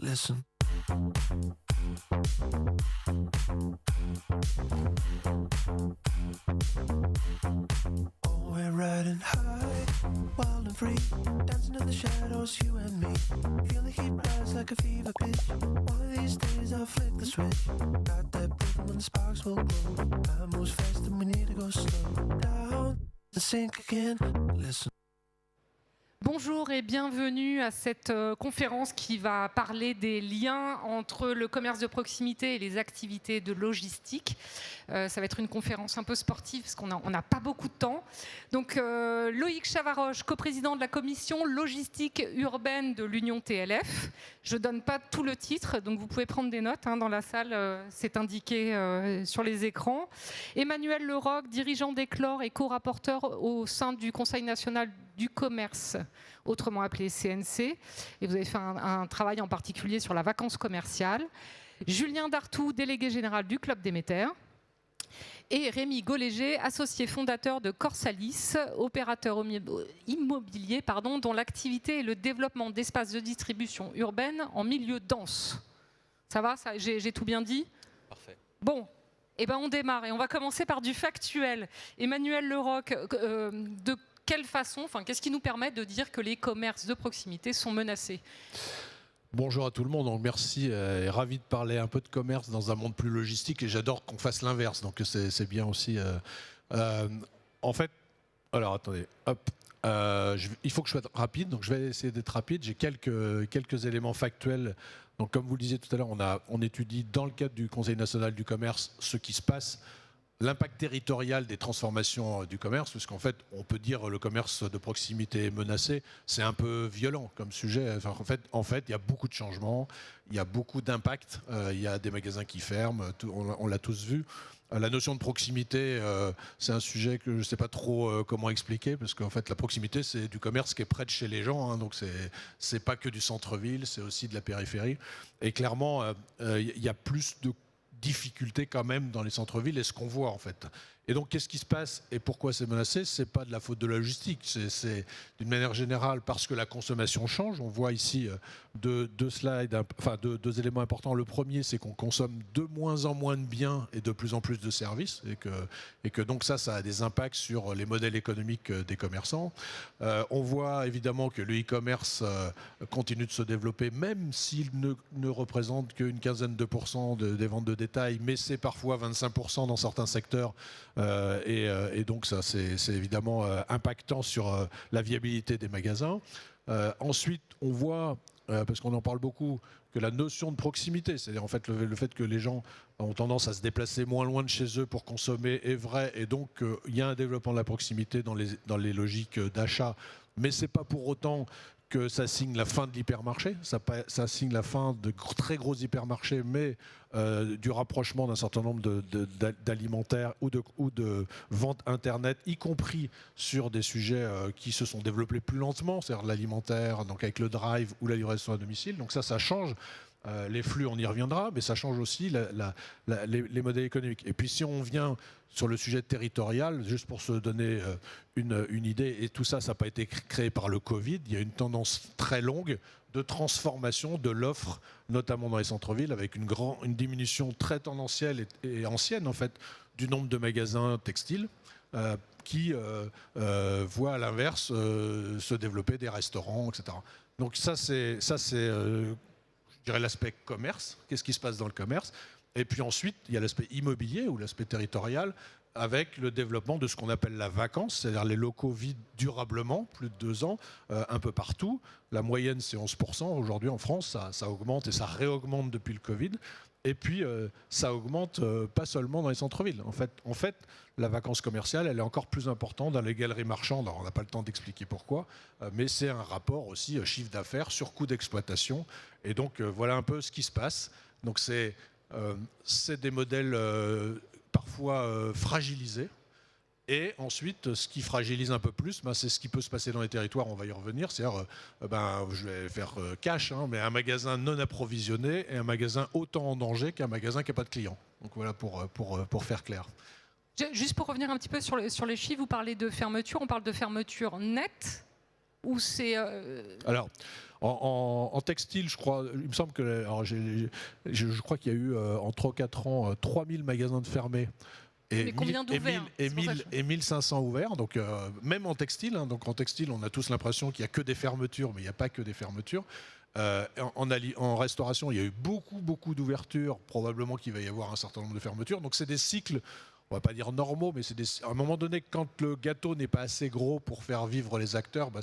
Listen. Oh, we're riding high, wild and free, dancing in the shadows, you and me. Feel the heat rise like a fever pitch. One of these days I'll flick the switch. Got that rhythm when the sparks will glow. Time moves fast and we need to go slow down and sink again. Listen. Bonjour et bienvenue à cette conférence qui va parler des liens entre le commerce de proximité et les activités de logistique. Ça va être une conférence un peu sportive parce qu'on n'a pas beaucoup de temps. Donc Loïc Chavaroche, coprésident de la commission logistique urbaine de l'Union TLF. Je ne donne pas tout le titre, donc vous pouvez prendre des notes dans la salle, c'est indiqué sur les écrans. Emmanuel Leroc, dirigeant d'Eclore et co-rapporteur au sein du Conseil national du commerce, autrement appelé CNC, et vous avez fait un travail en particulier sur la vacance commerciale. Julien Dartout, délégué général du Club Déméter, et Rémi Golléger, associé fondateur de Corsalis, opérateur immobilier dont l'activité est le développement d'espaces de distribution urbaine en milieu dense. Ça va, j'ai tout bien dit? Parfait. Bon. Eh ben on démarre et on va commencer par du factuel. Emmanuel Leroc, de quelle façon, qu'est-ce qui nous permet de dire que les commerces de proximité sont menacés? Bonjour à tout le monde, donc merci et ravi de parler un peu de commerce dans un monde plus logistique et j'adore qu'on fasse l'inverse, donc c'est bien aussi. En fait, alors attendez, hop, il faut que je sois rapide, donc je vais essayer d'être rapide. J'ai quelques éléments factuels. Donc comme vous le disiez tout à l'heure, on étudie dans le cadre du Conseil national du commerce ce qui se passe, l'impact territorial des transformations du commerce, puisqu'en fait, on peut dire le commerce de proximité est menacé, c'est un peu violent comme sujet. En fait, il y a beaucoup de changements, il y a beaucoup d'impacts, il y a des magasins qui ferment, on l'a tous vu. La notion de proximité, c'est un sujet que je ne sais pas trop comment expliquer, parce qu'en fait, la proximité, c'est du commerce qui est près de chez les gens, donc c'est pas que du centre-ville, c'est aussi de la périphérie. Et clairement, il y a plus de difficultés quand même dans les centres-villes et ce qu'on voit en fait. Et donc qu'est-ce qui se passe et pourquoi c'est menacé? C'est pas de la faute de la logistique, c'est d'une manière générale parce que la consommation change. On voit ici deux slides, deux éléments importants. Le premier, c'est qu'on consomme de moins en moins de biens et de plus en plus de services et que donc ça a des impacts sur les modèles économiques des commerçants. On voit évidemment que le e-commerce continue de se développer, même s'il ne représente qu'une quinzaine de % des ventes de détail, mais c'est parfois 25% dans certains secteurs. Et donc ça, c'est évidemment impactant sur la viabilité des magasins. Ensuite, on voit, parce qu'on en parle beaucoup, que la notion de proximité, c'est-à-dire en fait le fait que les gens ont tendance à se déplacer moins loin de chez eux pour consommer est vrai, et donc il y a un développement de la proximité dans les logiques d'achat, mais c'est pas pour autant que ça signe la fin de l'hypermarché, ça signe la fin de très gros hypermarchés, mais du rapprochement d'un certain nombre d'alimentaires ou de ventes Internet, y compris sur des sujets qui se sont développés plus lentement, c'est-à-dire l'alimentaire, donc avec le drive ou la livraison à domicile. Donc ça change. Les flux, on y reviendra, mais ça change aussi les modèles économiques. Et puis si on vient sur le sujet territorial, juste pour se donner une idée, et tout ça n'a pas été créé par le Covid, il y a une tendance très longue de transformation de l'offre, notamment dans les centres-villes, avec une diminution très tendancielle et ancienne en fait du nombre de magasins textiles qui voient à l'inverse se développer des restaurants, etc. Donc ça c'est je dirais l'aspect commerce, qu'est-ce qui se passe dans le commerce. Et puis ensuite, il y a l'aspect immobilier ou l'aspect territorial avec le développement de ce qu'on appelle la vacance, c'est-à-dire les locaux vides durablement, plus de 2 ans, un peu partout. La moyenne, c'est 11%. Aujourd'hui, en France, ça augmente et ça réaugmente depuis le Covid. Et puis, ça augmente pas seulement dans les centres-villes. En fait, la vacance commerciale, elle est encore plus importante dans les galeries marchandes. Alors, on n'a pas le temps d'expliquer pourquoi, mais c'est un rapport aussi chiffre d'affaires sur coût d'exploitation. Et donc, voilà un peu ce qui se passe. Donc, c'est des modèles parfois fragilisés. Et ensuite, ce qui fragilise un peu plus, c'est ce qui peut se passer dans les territoires, on va y revenir, c'est-à-dire, je vais faire cash, mais un magasin non approvisionné et un magasin autant en danger qu'un magasin qui n'a pas de clients. Donc voilà pour faire clair. Juste pour revenir un petit peu sur les chiffres, vous parlez de fermeture, on parle de fermeture nette ou c'est Alors, en textile, je crois, il me semble que, alors je crois qu'il y a eu en 3-4 ans 3000 magasins de fermés. Mais combien d'ouverts? Et 1500 ouverts, donc même en textile. Hein, donc en textile, on a tous l'impression qu'il n'y a que des fermetures, mais il n'y a pas que des fermetures. En restauration, il y a eu beaucoup d'ouvertures, probablement qu'il va y avoir un certain nombre de fermetures. Donc c'est des cycles, on va pas dire normaux, mais à un moment donné, quand le gâteau n'est pas assez gros pour faire vivre les acteurs, bah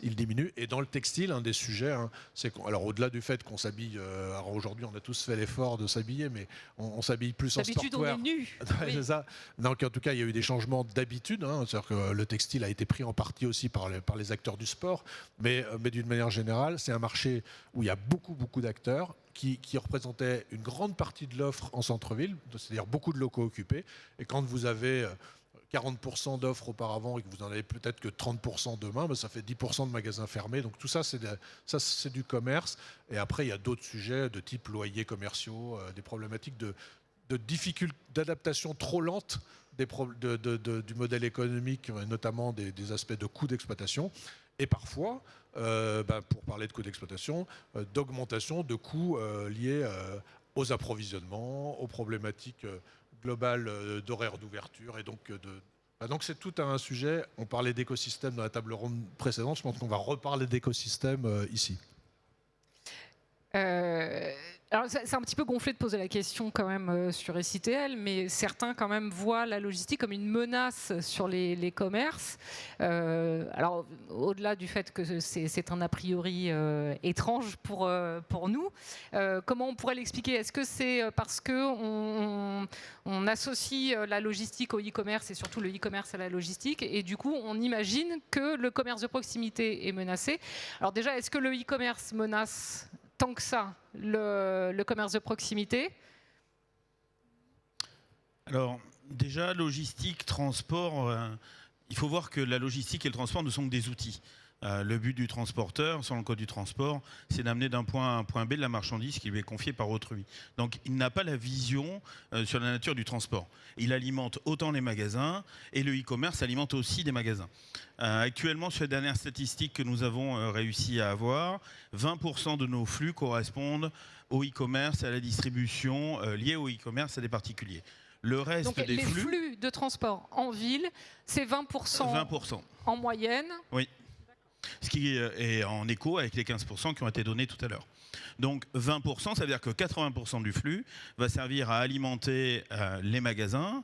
il diminue. Et dans le textile, un des sujets, hein, c'est alors au-delà du fait qu'on s'habille, alors aujourd'hui on a tous fait l'effort de s'habiller, mais on s'habille plus en sportwear. D'habitude on est nu. Oui. C'est ça. Donc en tout cas, il y a eu des changements d'habitude. Hein, c'est-à-dire que le textile a été pris en partie aussi par les acteurs du sport, mais d'une manière générale, c'est un marché où il y a beaucoup d'acteurs qui représentaient une grande partie de l'offre en centre-ville, c'est-à-dire beaucoup de locaux occupés. Et quand vous avez 40% d'offres auparavant et que vous n'en avez peut-être que 30% demain, ben ça fait 10% de magasins fermés. Donc tout ça, c'est du commerce. Et après, il y a d'autres sujets de type loyers commerciaux, des problématiques de difficultés d'adaptation trop lente du modèle économique, notamment des aspects de coûts d'exploitation. Et parfois, pour parler de coûts d'exploitation, d'augmentation de coûts liés aux approvisionnements, aux problématiques globales d'horaires d'ouverture. Et donc c'est tout un sujet. On parlait d'écosystème dans la table ronde précédente. Je pense qu'on va reparler d'écosystème ici. Alors c'est un petit peu gonflé de poser la question quand même sur SITL, mais certains quand même voient la logistique comme une menace sur les commerces. Alors au-delà du fait que c'est un a priori étrange pour nous, comment on pourrait l'expliquer? Est-ce que c'est parce que on associe la logistique au e-commerce et surtout le e-commerce à la logistique, et du coup on imagine que le commerce de proximité est menacé? Alors déjà, est-ce que le e-commerce menace tant que ça le commerce de proximité? Alors déjà, logistique, transport, il faut voir que la logistique et le transport ne sont que des outils. Le but du transporteur, selon le code du transport, c'est d'amener d'un point A à un point B de la marchandise qui lui est confiée par autrui. Donc il n'a pas la vision sur la nature du transport. Il alimente autant les magasins et le e-commerce alimente aussi des magasins. Actuellement, sur les dernières statistiques que nous avons réussi à avoir, 20% de nos flux correspondent au e-commerce et à la distribution liée au e-commerce à des particuliers. Le reste donc, des flux de transport en ville, c'est 20% en moyenne. Oui. Ce qui est en écho avec les 15% qui ont été donnés tout à l'heure. Donc 20%, ça veut dire que 80% du flux va servir à alimenter les magasins,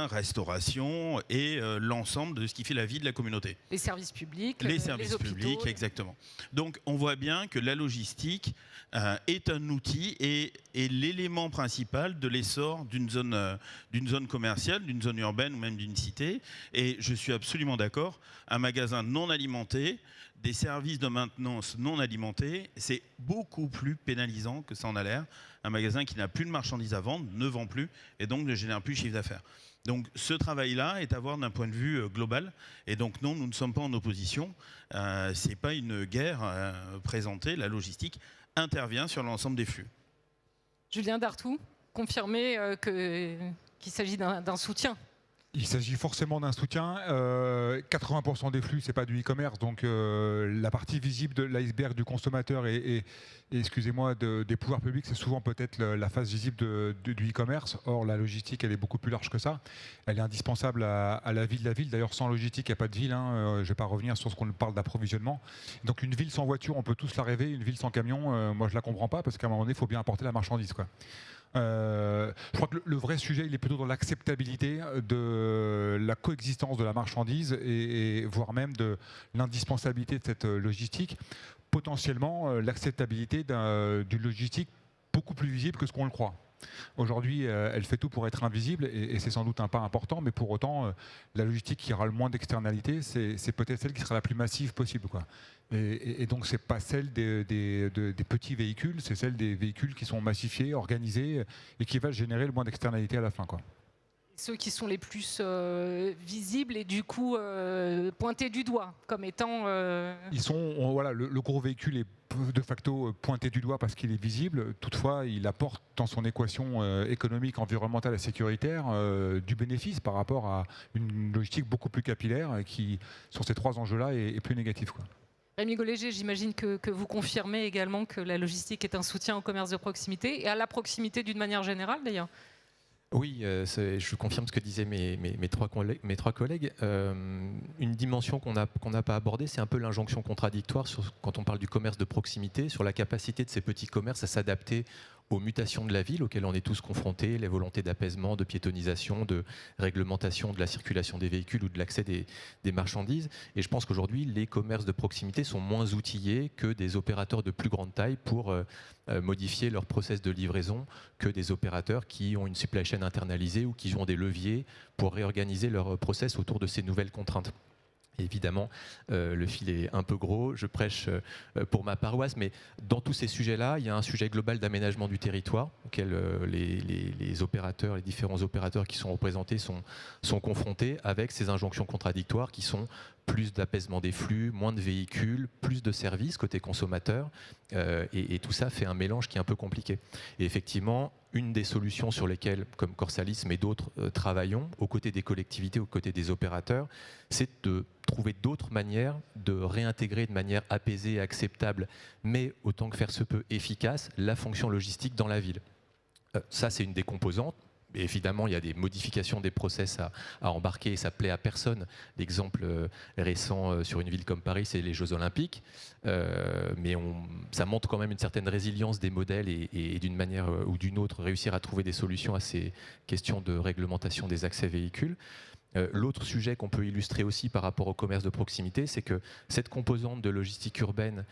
restauration et l'ensemble de ce qui fait la vie de la communauté. Les services publics, les services hôpitaux. publics, exactement. Donc on voit bien que la logistique est un outil et l'élément principal de l'essor d'une zone commerciale, d'une zone urbaine ou même d'une cité. Et je suis absolument d'accord, un magasin non alimenté, des services de maintenance non alimentés, c'est beaucoup plus pénalisant que ça en a l'air. Un magasin qui n'a plus de marchandises à vendre ne vend plus et donc ne génère plus de chiffre d'affaires. Donc ce travail-là est à voir d'un point de vue global. Et donc non, nous ne sommes pas en opposition. Ce n'est pas une guerre présentée. La logistique intervient sur l'ensemble des flux. Julien Dartout, confirmez qu'il s'agit d'un soutien. Il s'agit forcément d'un soutien. 80% des flux, c'est pas du e-commerce, donc la partie visible de l'iceberg du consommateur et excusez-moi, des pouvoirs publics, c'est souvent peut-être la face visible du e-commerce. Or, la logistique, elle est beaucoup plus large que ça. Elle est indispensable à la vie de la ville. D'ailleurs, sans logistique, il n'y a pas de ville. Hein. Je ne vais pas revenir sur ce qu'on parle d'approvisionnement. Donc, une ville sans voiture, on peut tous la rêver. Une ville sans camion, moi, je la comprends pas parce qu'à un moment donné, il faut bien apporter la marchandise, quoi. Je crois que le vrai sujet, il est plutôt dans l'acceptabilité de la coexistence de la marchandise et voire même de l'indispensabilité de cette logistique. Potentiellement, l'acceptabilité d'une logistique beaucoup plus visible que ce qu'on le croit. Aujourd'hui, elle fait tout pour être invisible et c'est sans doute un pas important, mais pour autant, la logistique qui aura le moins d'externalité, c'est peut-être celle qui sera la plus massive possible, quoi. Et donc, ce n'est pas celle des petits véhicules, c'est celle des véhicules qui sont massifiés, organisés et qui va générer le moins d'externalité à la fin, quoi. ceux qui sont les plus visibles et du coup pointés du doigt comme étant... Voilà, le gros véhicule est de facto pointé du doigt parce qu'il est visible. Toutefois, il apporte dans son équation économique, environnementale et sécuritaire du bénéfice par rapport à une logistique beaucoup plus capillaire qui, sur ces trois enjeux-là, est plus négative, quoi. Rémi Golléger, j'imagine que vous confirmez également que la logistique est un soutien au commerce de proximité et à la proximité d'une manière générale d'ailleurs. Oui, je confirme ce que disaient mes trois collègues. Une dimension qu'on n'a pas abordée, c'est un peu l'injonction contradictoire quand on parle du commerce de proximité, sur la capacité de ces petits commerces à s'adapter aux mutations de la ville auxquelles on est tous confrontés, les volontés d'apaisement, de piétonisation, de réglementation de la circulation des véhicules ou de l'accès des marchandises. Et je pense qu'aujourd'hui, les commerces de proximité sont moins outillés que des opérateurs de plus grande taille pour modifier leur process de livraison que des opérateurs qui ont une supply chain internalisée ou qui ont des leviers pour réorganiser leur process autour de ces nouvelles contraintes. Évidemment, le fil est un peu gros, je prêche pour ma paroisse, mais dans tous ces sujets-là, il y a un sujet global d'aménagement du territoire auquel les opérateurs, les différents opérateurs qui sont représentés sont confrontés avec ces injonctions contradictoires qui sont plus d'apaisement des flux, moins de véhicules, plus de services côté consommateur, et tout ça fait un mélange qui est un peu compliqué. Et effectivement, une des solutions sur lesquelles, comme Corsalis mais d'autres, travaillons, aux côtés des collectivités, aux côtés des opérateurs, c'est de trouver d'autres manières de réintégrer de manière apaisée et acceptable, mais autant que faire se peut efficace, la fonction logistique dans la ville. Ça, c'est une des composantes. Et évidemment, il y a des modifications des process à embarquer et ça plaît à personne. L'exemple récent sur une ville comme Paris, c'est les Jeux Olympiques. Mais ça montre quand même une certaine résilience des modèles et d'une manière ou d'une autre, réussir à trouver des solutions à ces questions de réglementation des accès véhicules. L'autre sujet qu'on peut illustrer aussi par rapport au commerce de proximité, c'est que cette composante de logistique urbaine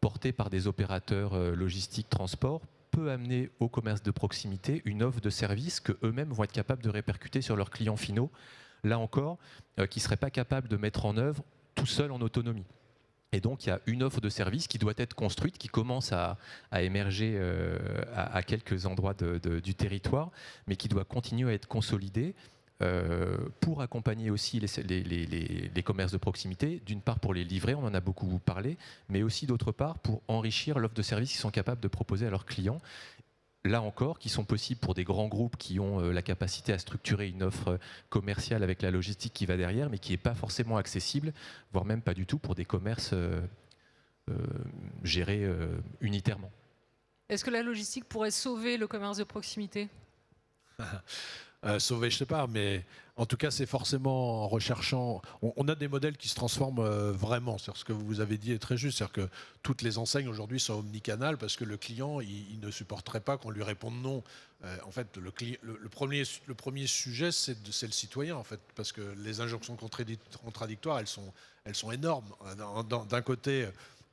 portée par des opérateurs logistiques transport peut amener au commerce de proximité une offre de services qu'eux-mêmes vont être capables de répercuter sur leurs clients finaux, là encore, qui ne seraient pas capables de mettre en œuvre tout seuls en autonomie. Et donc, il y a une offre de service qui doit être construite, qui commence à émerger à quelques endroits du territoire, mais qui doit continuer à être consolidée pour accompagner aussi les commerces de proximité, d'une part pour les livrer, on en a beaucoup parlé, mais aussi d'autre part pour enrichir l'offre de services qu'ils sont capables de proposer à leurs clients. Là encore, qui sont possibles pour des grands groupes qui ont la capacité à structurer une offre commerciale avec la logistique qui va derrière, mais qui n'est pas forcément accessible, voire même pas du tout pour des commerces gérés unitairement. Est-ce que la logistique pourrait sauver le commerce de proximité ? Sauver, je ne sais pas, mais en tout cas, c'est forcément en recherchant. On a des modèles qui se transforment vraiment. C'est ce que vous avez dit est très juste. C'est-à-dire que toutes les enseignes aujourd'hui sont omnicanales parce que le client, il ne supporterait pas qu'on lui réponde non. En fait, le premier sujet, c'est le citoyen, en fait, parce que les injonctions contradictoires, elles sont énormes. D'un côté,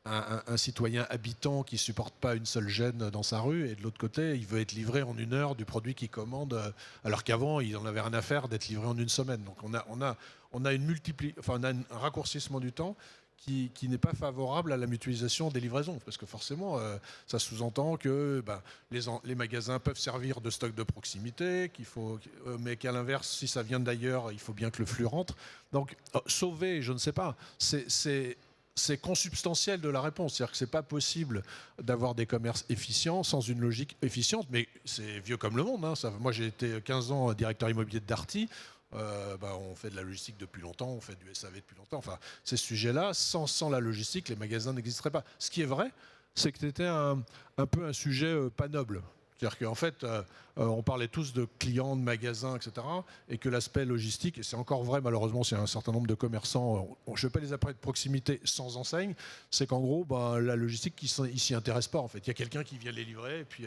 un citoyen habitant qui ne supporte pas une seule gêne dans sa rue, et de l'autre côté, il veut être livré en 1 heure du produit qu'il commande, alors qu'avant, il en avait rien à faire d'être livré en 1 semaine. Donc on a un raccourcissement du temps qui n'est pas favorable à la mutualisation des livraisons, parce que forcément, ça sous-entend que les magasins peuvent servir de stock de proximité, mais qu'à l'inverse, si ça vient d'ailleurs, il faut bien que le flux rentre. Donc sauver, je ne sais pas, c'est consubstantiel de la réponse. C'est-à-dire que ce n'est pas possible d'avoir des commerces efficients sans une logique efficiente, mais c'est vieux comme le monde. Hein. Moi, j'ai été 15 ans directeur immobilier de Darty. On fait de la logistique depuis longtemps, on fait du SAV depuis longtemps. Enfin, ces sujets-là, sans la logistique, les magasins n'existeraient pas. Ce qui est vrai, c'est que c'était un peu un sujet pas noble. C'est-à-dire qu'en fait, on parlait tous de clients, de magasins, etc. Et que l'aspect logistique, et c'est encore vrai malheureusement, c'est un certain nombre de commerçants, je ne vais pas les appeler de proximité sans enseigne, c'est qu'en gros, la logistique, ils ne s'y intéressent pas. En fait. Il y a quelqu'un qui vient les livrer, et puis...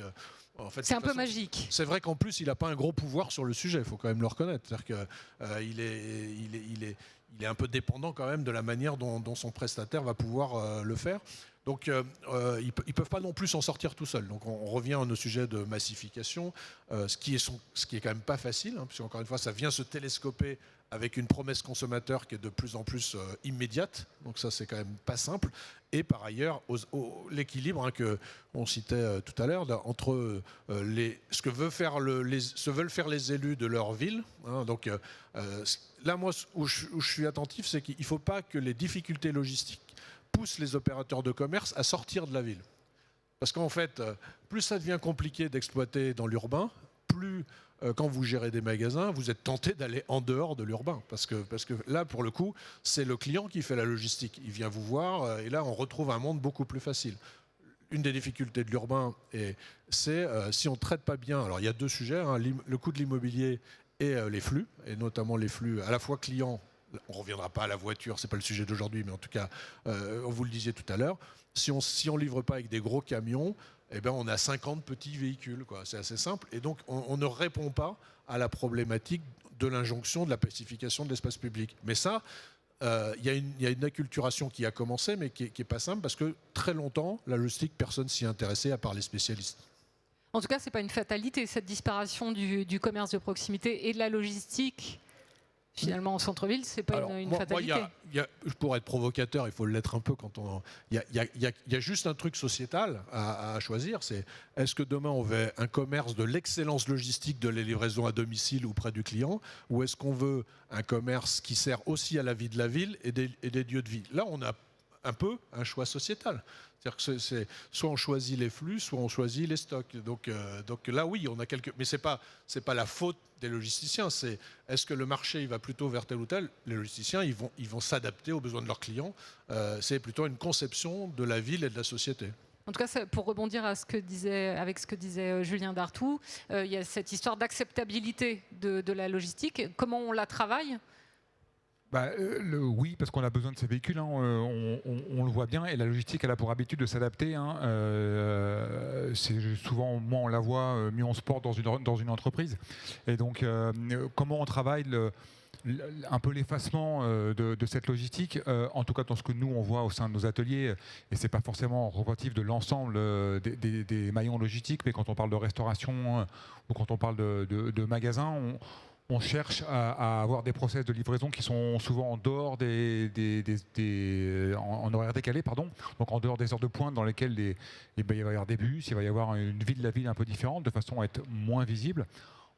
En fait, c'est un peu magique. C'est vrai qu'en plus, il n'a pas un gros pouvoir sur le sujet, il faut quand même le reconnaître. C'est-à-dire qu'il est un peu dépendant quand même de la manière dont son prestataire va pouvoir le faire. Donc, ils ne peuvent pas non plus s'en sortir tout seuls. Donc, on revient à nos sujets de massification, ce qui est quand même pas facile, hein, puisque encore une fois, ça vient se télescoper avec une promesse consommateur qui est de plus en plus immédiate. Donc ça, c'est quand même pas simple. Et par ailleurs, l'équilibre que on citait tout à l'heure entre ce que veulent faire les élus de leur ville. Donc là, moi, où je suis attentif, c'est qu'il ne faut pas que les difficultés logistiques poussent les opérateurs de commerce à sortir de la ville. Parce qu'en fait, plus ça devient compliqué d'exploiter dans l'urbain, plus quand vous gérez des magasins, vous êtes tenté d'aller en dehors de l'urbain. Parce que là, pour le coup, c'est le client qui fait la logistique. Il vient vous voir et là, on retrouve un monde beaucoup plus facile. Une des difficultés de l'urbain, c'est si on ne traite pas bien. Alors, il y a deux sujets, le coût de l'immobilier et les flux, et notamment les flux à la fois clients. On ne reviendra pas à la voiture, ce n'est pas le sujet d'aujourd'hui, mais en tout cas, on vous le disait tout à l'heure, si on ne livre pas avec des gros camions, eh ben on a 50 petits véhicules. C'est assez simple. Et donc, on ne répond pas à la problématique de l'injonction de la pacification de l'espace public. Mais ça, il y a une acculturation qui a commencé, mais qui n'est pas simple, parce que très longtemps, la logistique, personne s'y intéressait à part les spécialistes. En tout cas, ce n'est pas une fatalité, cette disparition du commerce de proximité et de la logistique. Finalement, en centre-ville, ce n'est pas une fatalité. Pour être provocateur, il faut l'être un peu quand on. Il y a juste un truc sociétal à choisir. C'est est-ce que demain on veut un commerce de l'excellence logistique de la livraison à domicile ou près du client, ou est-ce qu'on veut un commerce qui sert aussi à la vie de la ville et des lieux de vie? Là, on a un peu un choix sociétal. C'est-à-dire que soit on choisit les flux, soit on choisit les stocks. Donc là, oui, on a quelques. Mais c'est pas la faute des logisticiens. C'est est-ce que le marché il va plutôt vers tel ou tel? Les logisticiens, ils vont s'adapter aux besoins de leurs clients. C'est plutôt une conception de la ville et de la société. En tout cas, pour rebondir avec ce que disait Julien Dartout, il y a cette histoire d'acceptabilité de la logistique. Comment on la travaille? Oui, parce qu'on a besoin de ces véhicules, on le voit bien, et la logistique elle a pour habitude de s'adapter. C'est souvent, moins on la voit, mieux on se porte dans une entreprise. Et donc, comment on travaille un peu l'effacement de cette logistique, en tout cas dans ce que nous on voit au sein de nos ateliers, et c'est pas forcément représentatif de l'ensemble des maillons logistiques, mais quand on parle de restauration ou quand on parle de magasins, on cherche à avoir des process de livraison qui sont souvent en dehors en horaire décalé, donc en dehors des heures de pointe dans lesquelles il va y avoir des bus, il va y avoir une vie de la ville un peu différente, de façon à être moins visible.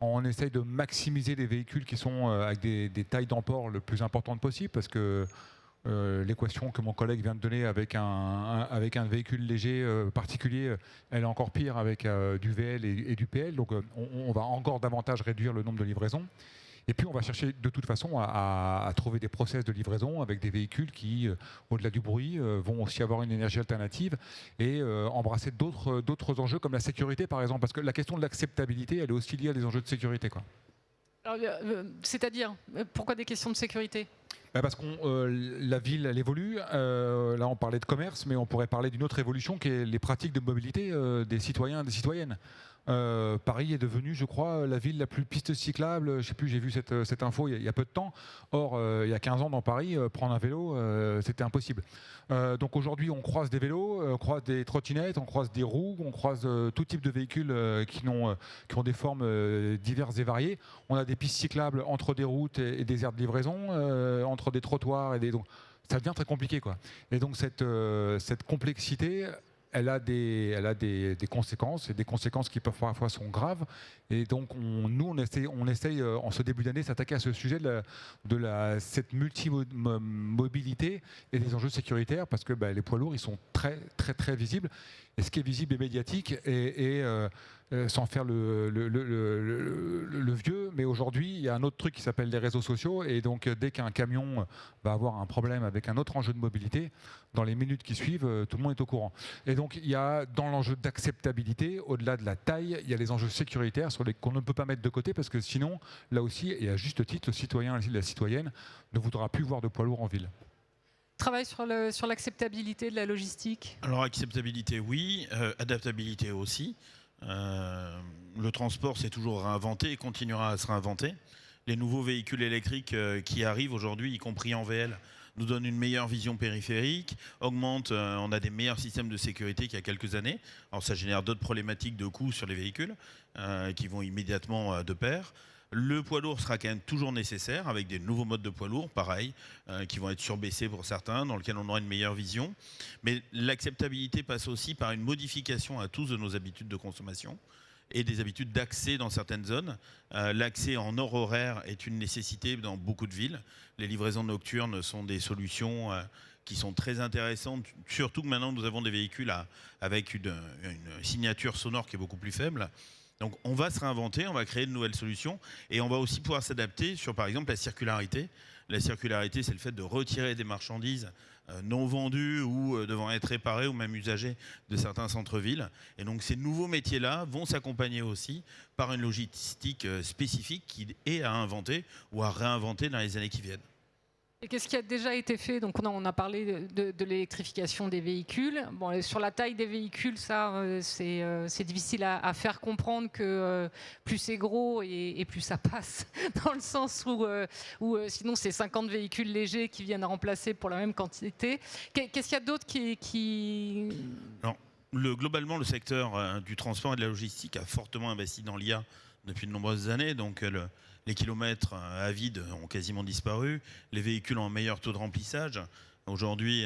On essaye de maximiser les véhicules qui sont avec des tailles d'emport le plus importantes possible, parce que l'équation que mon collègue vient de donner avec un véhicule léger particulier, elle est encore pire avec du VL et du PL. Donc on va encore davantage réduire le nombre de livraisons. Et puis on va chercher de toute façon à trouver des process de livraison avec des véhicules qui, au-delà du bruit, vont aussi avoir une énergie alternative et embrasser d'autres enjeux comme la sécurité par exemple. Parce que la question de l'acceptabilité, elle est aussi liée à des enjeux de sécurité, Alors, c'est-à-dire, pourquoi des questions de sécurité ? Parce que la ville, elle évolue. Là, on parlait de commerce, mais on pourrait parler d'une autre évolution qui est les pratiques de mobilité des citoyens et des citoyennes. Paris est devenu, je crois, la ville la plus piste cyclable. Je ne sais plus, j'ai vu cette info il y a peu de temps. Or, il y a 15 ans dans Paris, prendre un vélo, c'était impossible. Donc aujourd'hui, on croise des vélos, on croise des trottinettes, on croise des roues, on croise tout type de véhicules qui ont des formes diverses et variées. On a des pistes cyclables entre des routes et des aires de livraison, entre des trottoirs donc ça devient très compliqué, Et donc cette complexité, elle a des conséquences, et des conséquences qui peuvent parfois sont graves. Et donc on essaye en ce début d'année s'attaquer à ce sujet de cette multimobilité et des enjeux sécuritaires, parce que les poids lourds, ils sont très très très visibles. Et ce qui est visible est médiatique, et sans faire le vieux, mais aujourd'hui il y a un autre truc qui s'appelle les réseaux sociaux, et donc dès qu'un camion va avoir un problème avec un autre enjeu de mobilité, dans les minutes qui suivent, tout le monde est au courant. Et donc il y a, dans l'enjeu d'acceptabilité, au-delà de la taille, il y a les enjeux sécuritaires qu'on ne peut pas mettre de côté, parce que sinon, là aussi, et à juste titre, le citoyen et la citoyenne ne voudra plus voir de poids lourds en ville. Travail sur l'acceptabilité de la logistique. Alors acceptabilité, oui. Adaptabilité aussi. Le transport s'est toujours réinventé et continuera à se réinventer. Les nouveaux véhicules électriques qui arrivent aujourd'hui, y compris en VL, nous donnent une meilleure vision périphérique, augmentent, on a des meilleurs systèmes de sécurité qu'il y a quelques années. Alors ça génère d'autres problématiques de coûts sur les véhicules qui vont immédiatement de pair. Le poids lourd sera quand même toujours nécessaire avec des nouveaux modes de poids lourd, pareil, qui vont être surbaissés pour certains, dans lesquels on aura une meilleure vision. Mais l'acceptabilité passe aussi par une modification à tous de nos habitudes de consommation et des habitudes d'accès dans certaines zones. L'accès en hors horaire est une nécessité dans beaucoup de villes. Les livraisons nocturnes sont des solutions qui sont très intéressantes, surtout que maintenant nous avons des véhicules avec une signature sonore qui est beaucoup plus faible. Donc on va se réinventer, on va créer de nouvelles solutions et on va aussi pouvoir s'adapter sur par exemple la circularité. La circularité, c'est le fait de retirer des marchandises non vendues ou devant être réparées ou même usagées de certains centres-villes. Et donc ces nouveaux métiers-là vont s'accompagner aussi par une logistique spécifique qui est à inventer ou à réinventer dans les années qui viennent. Et qu'est-ce qui a déjà été fait? Donc on a parlé de l'électrification des véhicules. Bon, sur la taille des véhicules, ça, c'est difficile à faire comprendre que plus c'est gros et plus ça passe, dans le sens où sinon c'est 50 véhicules légers qui viennent remplacer pour la même quantité. Qu'est-ce qu'il y a d'autre qui... Alors, globalement, le secteur du transport et de la logistique a fortement investi dans l'IA depuis de nombreuses années. Donc les kilomètres à vide ont quasiment disparu. Les véhicules ont un meilleur taux de remplissage. Aujourd'hui,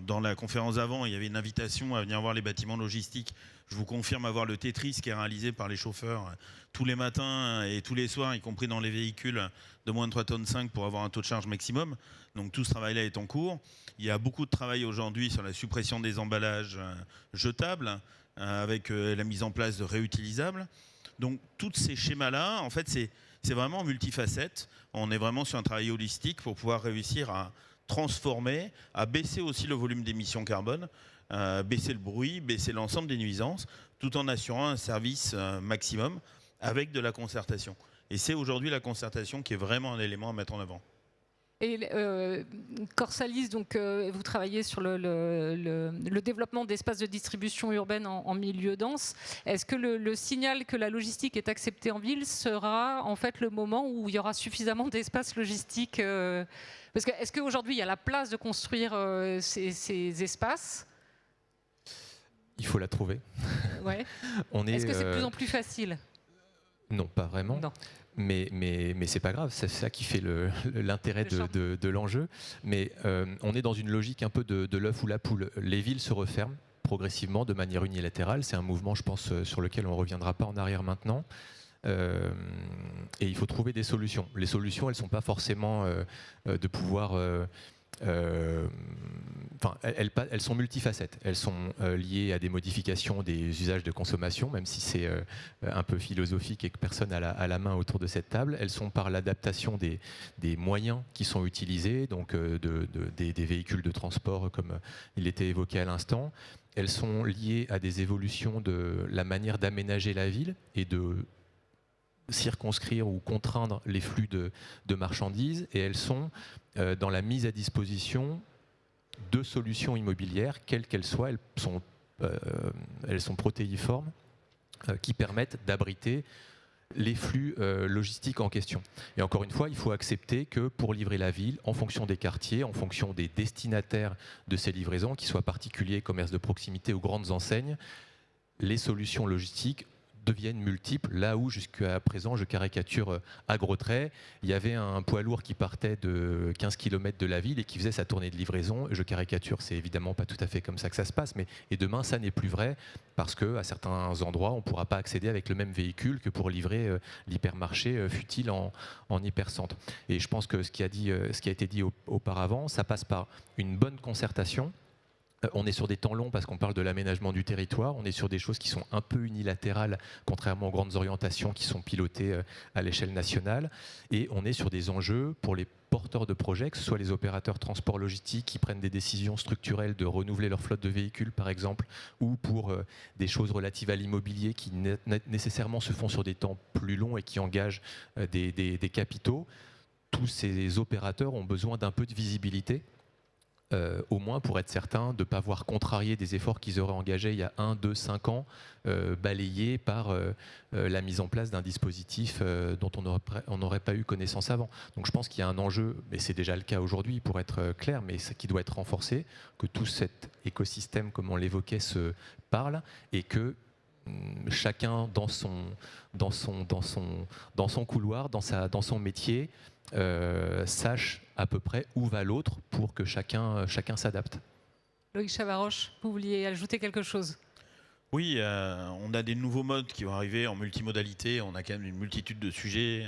dans la conférence d'avant, il y avait une invitation à venir voir les bâtiments logistiques. Je vous confirme avoir le Tetris qui est réalisé par les chauffeurs tous les matins et tous les soirs, y compris dans les véhicules de moins de 3,5 tonnes pour avoir un taux de charge maximum. Donc tout ce travail-là est en cours. Il y a beaucoup de travail aujourd'hui sur la suppression des emballages jetables avec la mise en place de réutilisables. Donc tous ces schémas-là, en fait, c'est vraiment multifacette. On est vraiment sur un travail holistique pour pouvoir réussir à transformer, à baisser aussi le volume d'émissions carbone, baisser le bruit, baisser l'ensemble des nuisances, tout en assurant un service maximum avec de la concertation. Et c'est aujourd'hui la concertation qui est vraiment un élément à mettre en avant. Et Corsalis, donc, vous travaillez sur le développement d'espaces de distribution urbaine en milieu dense. Est-ce que le signal que la logistique est acceptée en ville sera en fait le moment où il y aura suffisamment d'espaces logistiques parce que est-ce qu'aujourd'hui il y a la place de construire ces espaces? Il faut la trouver. Ouais. Est-ce que c'est de plus en plus facile? Non, pas vraiment. Non. Mais c'est pas grave, c'est ça qui fait l'intérêt de l'enjeu. Mais on est dans une logique un peu de l'œuf ou la poule. Les villes se referment progressivement de manière unilatérale. C'est un mouvement, je pense, sur lequel on ne reviendra pas en arrière maintenant. Et il faut trouver des solutions. Les solutions, elles ne sont pas forcément de pouvoir... elles sont multifacettes. Elles sont liées à des modifications des usages de consommation, même si c'est un peu philosophique et que personne n'a la main autour de cette table. Elles sont par l'adaptation des moyens qui sont utilisés, donc des véhicules de transport comme il était évoqué à l'instant. Elles sont liées à des évolutions de la manière d'aménager la ville et de circonscrire ou contraindre les flux de marchandises, et elles sont dans la mise à disposition de solutions immobilières, quelles qu'elles soient. Elles sont protéiformes, qui permettent d'abriter les flux logistiques en question. Et encore une fois, il faut accepter que pour livrer la ville, en fonction des quartiers, en fonction des destinataires de ces livraisons, qu'ils soient particuliers, commerces de proximité ou grandes enseignes, les solutions logistiques deviennent multiples, là où jusqu'à présent, je caricature à gros traits, il y avait un poids lourd qui partait de 15 km de la ville et qui faisait sa tournée de livraison. Je caricature, c'est évidemment pas tout à fait comme ça que ça se passe, mais et demain ça n'est plus vrai parce qu'à certains endroits, on ne pourra pas accéder avec le même véhicule que pour livrer l'hypermarché fut-il en hypercentre. Et je pense que ce qui a été dit auparavant, ça passe par une bonne concertation. On est sur des temps longs parce qu'on parle de l'aménagement du territoire, on est sur des choses qui sont un peu unilatérales, contrairement aux grandes orientations qui sont pilotées à l'échelle nationale, et on est sur des enjeux pour les porteurs de projets, que ce soit les opérateurs transport logistique qui prennent des décisions structurelles de renouveler leur flotte de véhicules par exemple, ou pour des choses relatives à l'immobilier qui nécessairement se font sur des temps plus longs et qui engagent des capitaux. Tous ces opérateurs ont besoin d'un peu de visibilité. Au moins pour être certain de ne pas voir contrarier des efforts qu'ils auraient engagés il y a 1, 2, 5 ans, balayés par la mise en place d'un dispositif dont on n'aurait pas eu connaissance avant. Donc je pense qu'il y a un enjeu, et c'est déjà le cas aujourd'hui pour être clair, mais qui doit être renforcé, que tout cet écosystème, comme on l'évoquait, se parle, et que chacun dans son couloir, dans son métier, sache à peu près où va l'autre pour que chacun s'adapte. Loïc Chavaroche, vous vouliez ajouter quelque chose? Oui, on a des nouveaux modes qui vont arriver en multimodalité. On a quand même une multitude de sujets,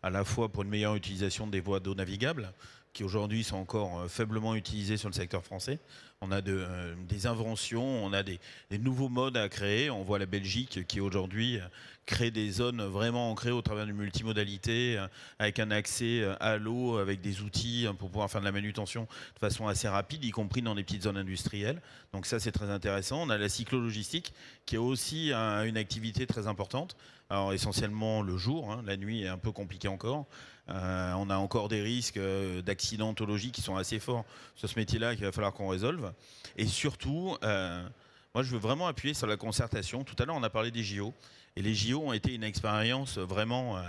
à la fois pour une meilleure utilisation des voies d'eau navigables, qui aujourd'hui sont encore faiblement utilisées sur le secteur français. On a des inventions, on a des nouveaux modes à créer. On voit la Belgique qui aujourd'hui crée des zones vraiment ancrées au travers d'une multimodalité, avec un accès à l'eau, avec des outils pour pouvoir faire de la manutention de façon assez rapide, y compris dans des petites zones industrielles. Donc ça, c'est très intéressant. On a la cyclo-logistique qui est aussi une activité très importante. Alors essentiellement le jour, la nuit est un peu compliqué encore. On a encore des risques d'accidentologie qui sont assez forts sur ce métier-là qu'il va falloir qu'on résolve. Et surtout, moi je veux vraiment appuyer sur la concertation. Tout à l'heure on a parlé des JO. Et les JO ont été une expérience vraiment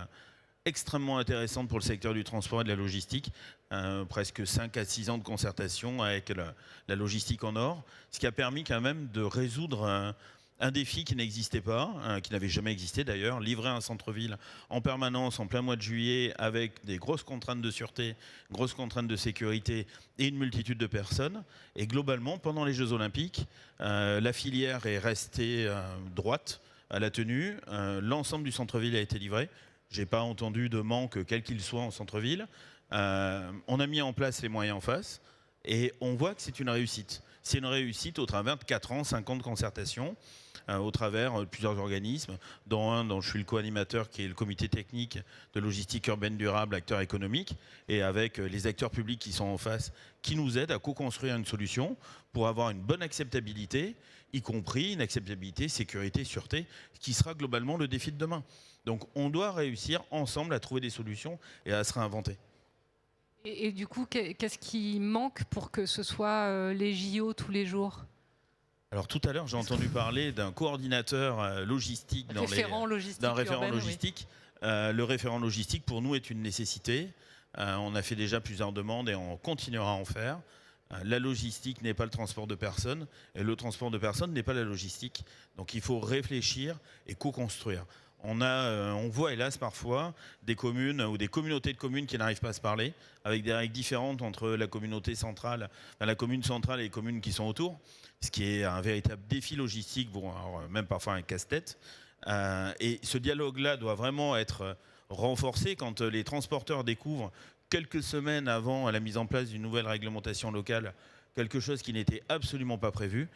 extrêmement intéressante pour le secteur du transport et de la logistique. Presque 5 à 6 ans de concertation avec la logistique en or. Ce qui a permis quand même de résoudre un défi qui n'existait pas, qui n'avait jamais existé d'ailleurs, livrer un centre-ville en permanence en plein mois de juillet avec des grosses contraintes de sûreté, grosses contraintes de sécurité et une multitude de personnes. Et globalement, pendant les Jeux Olympiques, la filière est restée droite à la tenue. L'ensemble du centre-ville a été livré. Je n'ai pas entendu de manque, quel qu'il soit, en centre-ville. On a mis en place les moyens en face et on voit que c'est une réussite. C'est une réussite au travers de 4 ans, 5 ans de concertation, au travers de plusieurs organismes, dont un dont je suis le co-animateur, qui est le comité technique de logistique urbaine durable, acteur économique, et avec les acteurs publics qui sont en face, qui nous aident à co-construire une solution pour avoir une bonne acceptabilité, y compris une acceptabilité, sécurité, sûreté, qui sera globalement le défi de demain. Donc on doit réussir ensemble à trouver des solutions et à se réinventer. Et du coup, qu'est-ce qui manque pour que ce soit les JO tous les jours? Alors tout à l'heure, j'ai entendu parler d'un coordinateur logistique, d'un référent logistique. Le référent logistique, pour nous, est une nécessité. On a fait déjà plusieurs demandes et on continuera à en faire. La logistique n'est pas le transport de personnes et le transport de personnes n'est pas la logistique. Donc il faut réfléchir et co-construire. On voit hélas parfois des communes ou des communautés de communes qui n'arrivent pas à se parler, avec des règles différentes entre la communauté centrale, la commune centrale et les communes qui sont autour, ce qui est un véritable défi logistique, même parfois un casse-tête. Et ce dialogue-là doit vraiment être renforcé quand les transporteurs découvrent, quelques semaines avant la mise en place d'une nouvelle réglementation locale, quelque chose qui n'était absolument pas prévu.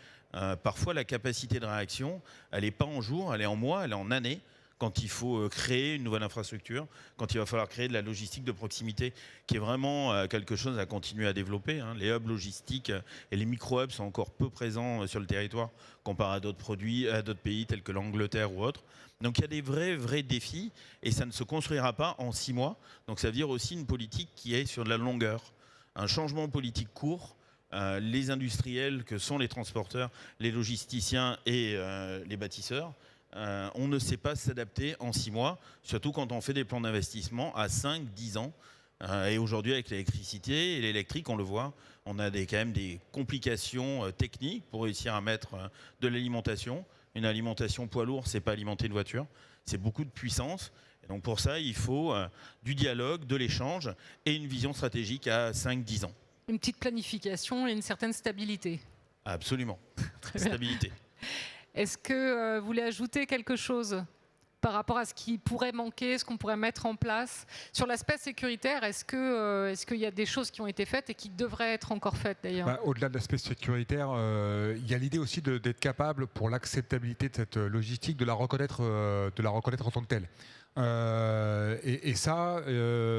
Parfois la capacité de réaction, elle n'est pas en jours, elle est en mois, elle est en années. Quand il faut créer une nouvelle infrastructure, quand il va falloir créer de la logistique de proximité, qui est vraiment quelque chose à continuer à développer. Les hubs logistiques et les micro-hubs sont encore peu présents sur le territoire comparé à d'autres pays tels que l'Angleterre ou autres. Donc il y a des vrais défis et ça ne se construira pas en 6 mois. Donc ça veut dire aussi une politique qui est sur de la longueur. Un changement politique court. Les industriels que sont les transporteurs, les logisticiens et les bâtisseurs, on ne sait pas s'adapter en 6 mois, surtout quand on fait des plans d'investissement à 5, 10 ans. Et aujourd'hui, avec l'électricité et l'électrique, on le voit, on a quand même des complications techniques pour réussir à mettre de l'alimentation. Une alimentation poids lourd, c'est pas alimenter une voiture, c'est beaucoup de puissance. Et donc pour ça, il faut du dialogue, de l'échange et une vision stratégique à 5-10 ans. Une petite planification et une certaine stabilité. Absolument. Stabilité. Est-ce que vous voulez ajouter quelque chose par rapport à ce qui pourrait manquer, ce qu'on pourrait mettre en place? Sur l'aspect sécuritaire, est-ce qu'il y a des choses qui ont été faites et qui devraient être encore faites d'ailleurs? Au-delà de l'aspect sécuritaire, il y a l'idée aussi d'être capable, pour l'acceptabilité de cette logistique, de la reconnaître en tant que telle. Et ça,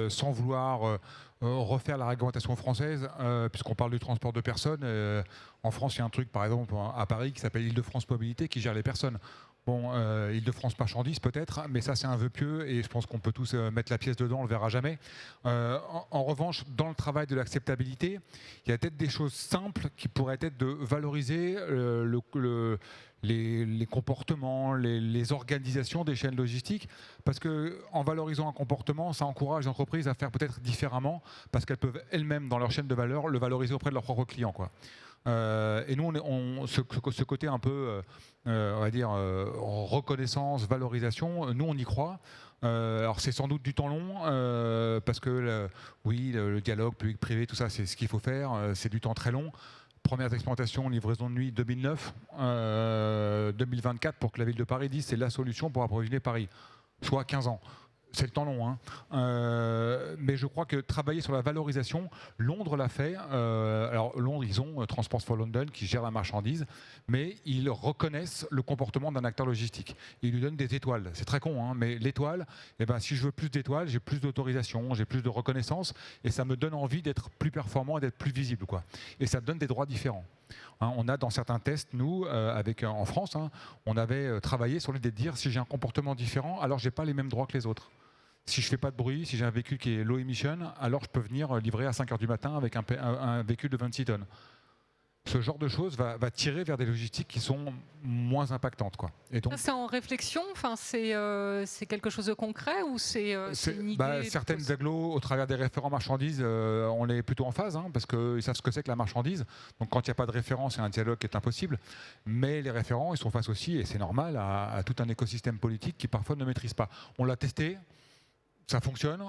sans vouloir refaire la réglementation française, puisqu'on parle du transport de personnes. En France, il y a un truc, par exemple, à Paris, qui s'appelle Île-de-France Mobilité, qui gère les personnes. Bon, Île-de-France Marchandises peut-être, mais ça c'est un vœu pieux et je pense qu'on peut tous mettre la pièce dedans, on ne le verra jamais. En revanche, dans le travail de l'acceptabilité, il y a peut-être des choses simples qui pourraient être de valoriser les comportements, les organisations des chaînes logistiques, parce qu'en valorisant un comportement, ça encourage les entreprises à faire peut-être différemment, parce qu'elles peuvent elles-mêmes, dans leur chaîne de valeur, le valoriser auprès de leurs propres clients, quoi. Et nous, ce côté un peu, on va dire, reconnaissance, valorisation, nous, on y croit. Alors c'est sans doute du temps long, parce que le dialogue public-privé, tout ça, c'est ce qu'il faut faire, c'est du temps très long. Premières expérimentations, livraison de nuit 2009, 2024 pour que la ville de Paris dise c'est la solution pour approvisionner Paris, soit 15 ans. C'est le temps long, hein. Mais je crois que travailler sur la valorisation, Londres l'a fait. Alors Londres, ils ont Transport for London qui gère la marchandise, mais ils reconnaissent le comportement d'un acteur logistique. Ils lui donnent des étoiles. C'est très con, hein, mais l'étoile, si je veux plus d'étoiles, j'ai plus d'autorisation, j'ai plus de reconnaissance, et ça me donne envie d'être plus performant et d'être plus visible, quoi. Et ça me donne des droits différents. Hein, on a dans certains tests, nous, en France, hein, on avait travaillé sur l'idée de dire si j'ai un comportement différent, alors j'ai pas les mêmes droits que les autres. Si je ne fais pas de bruit, si j'ai un véhicule qui est low emission, alors je peux venir livrer à 5h du matin avec un véhicule de 26 tonnes. Ce genre de choses va tirer vers des logistiques qui sont moins impactantes, quoi. Et donc, c'est en réflexion, c'est quelque chose de concret ou c'est une idée certaines agglos, au travers des référents marchandises, on est plutôt en phase, hein, parce qu'ils savent ce que c'est que la marchandise. Donc quand il n'y a pas de référent, c'est un dialogue qui est impossible. Mais les référents, ils sont face aussi, et c'est normal, à tout un écosystème politique qui parfois ne maîtrise pas. On l'a testé. Ça fonctionne,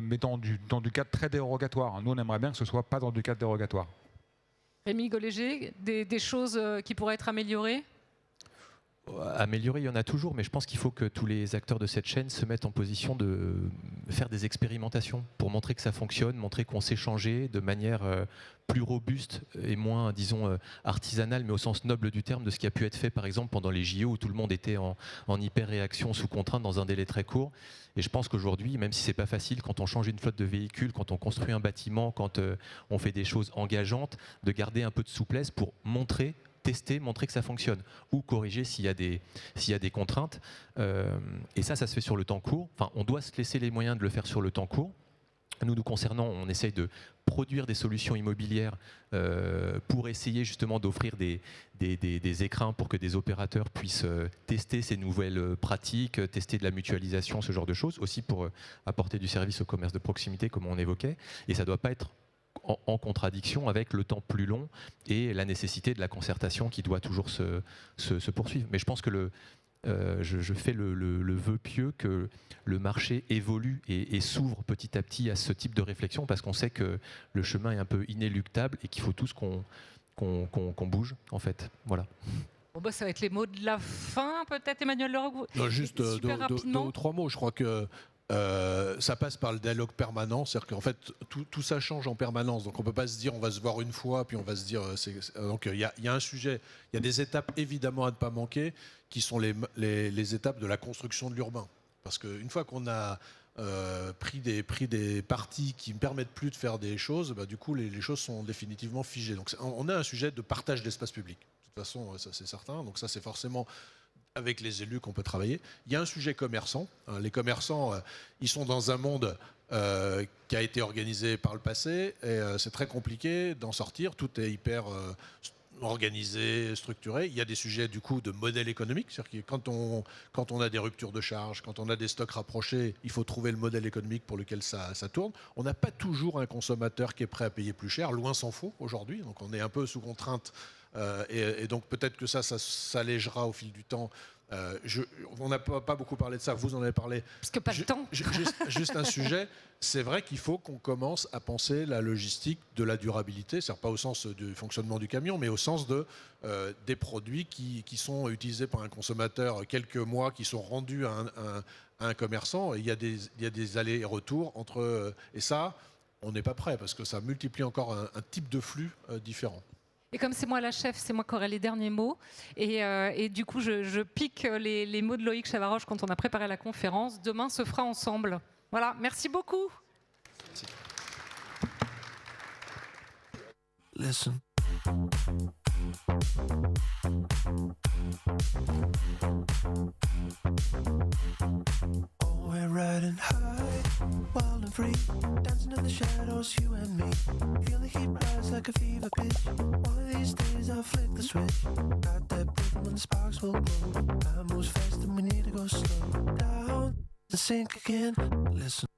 mais dans du cadre très dérogatoire. Nous, on aimerait bien que ce ne soit pas dans du cadre dérogatoire. Rémi Golléger, des choses qui pourraient être améliorées ? Améliorer, il y en a toujours, mais je pense qu'il faut que tous les acteurs de cette chaîne se mettent en position de faire des expérimentations pour montrer que ça fonctionne, montrer qu'on sait changer de manière plus robuste et moins, disons, artisanale, mais au sens noble du terme, de ce qui a pu être fait, par exemple, pendant les JO, où tout le monde était en hyper-réaction sous contrainte dans un délai très court. Et je pense qu'aujourd'hui, même si c'est pas facile, quand on change une flotte de véhicules, quand on construit un bâtiment, quand on fait des choses engageantes, de garder un peu de souplesse pour tester, montrer que ça fonctionne, ou corriger s'il y a des contraintes. Et ça se fait sur le temps court. Enfin, on doit se laisser les moyens de le faire sur le temps court. Nous concernant, on essaye de produire des solutions immobilières pour essayer justement d'offrir des écrins pour que des opérateurs puissent tester ces nouvelles pratiques, tester de la mutualisation, ce genre de choses, aussi pour apporter du service au commerce de proximité, comme on évoquait. Et ça ne doit pas être en contradiction avec le temps plus long et la nécessité de la concertation qui doit toujours se poursuivre. Mais je pense que je fais le vœu pieux que le marché évolue et s'ouvre petit à petit à ce type de réflexion, parce qu'on sait que le chemin est un peu inéluctable et qu'il faut tous qu'on bouge, en fait. Voilà. Bon, ça va être les mots de la fin, peut-être, Emmanuel Leroux. Juste deux ou trois mots. Je crois que ça passe par le dialogue permanent, c'est-à-dire qu'en fait tout ça change en permanence, donc on ne peut pas se dire on va se voir une fois puis on va se dire donc il y a un sujet, il y a des étapes évidemment à ne pas manquer qui sont les étapes de la construction de l'urbain, parce qu'une fois qu'on a pris des parties qui ne permettent plus de faire des choses, du coup les choses sont définitivement figées. Donc on a un sujet de partage d'espace public, de toute façon ça c'est certain, donc ça c'est forcément avec les élus qu'on peut travailler. Il y a un sujet commerçant. Les commerçants, ils sont dans un monde qui a été organisé par le passé, et c'est très compliqué d'en sortir. Tout est hyper organisé, structuré. Il y a des sujets du coup de modèle économique. C'est-à-dire que quand on a des ruptures de charge, quand on a des stocks rapprochés, il faut trouver le modèle économique pour lequel ça tourne. On n'a pas toujours un consommateur qui est prêt à payer plus cher, loin s'en faut aujourd'hui. Donc on est un peu sous contrainte. Et donc peut-être que ça s'allégera au fil du temps. On n'a pas beaucoup parlé de ça, vous en avez parlé. Parce que pas de temps. Juste un sujet, c'est vrai qu'il faut qu'on commence à penser la logistique de la durabilité, c'est-à-dire pas au sens du fonctionnement du camion, mais au sens des produits qui sont utilisés par un consommateur quelques mois, qui sont rendus à un commerçant. Et il y a des allers-retours entre... et ça, on n'est pas prêt, parce que ça multiplie encore un type de flux différent. Et comme c'est moi la chef, c'est moi qui aurai les derniers mots. Et du coup, je pique les mots de Loïc Chavaroche quand on a préparé la conférence. Demain se fera ensemble. Voilà, merci beaucoup. Merci. Listen. Oh, we're riding high, wild and free, dancing in the shadows, you and me. Feel the heat rise like a fever pitch. One of these days I'll flick the switch. Got that rhythm when the sparks will glow. Time moves fast and we need to go slow down and sink again. Listen.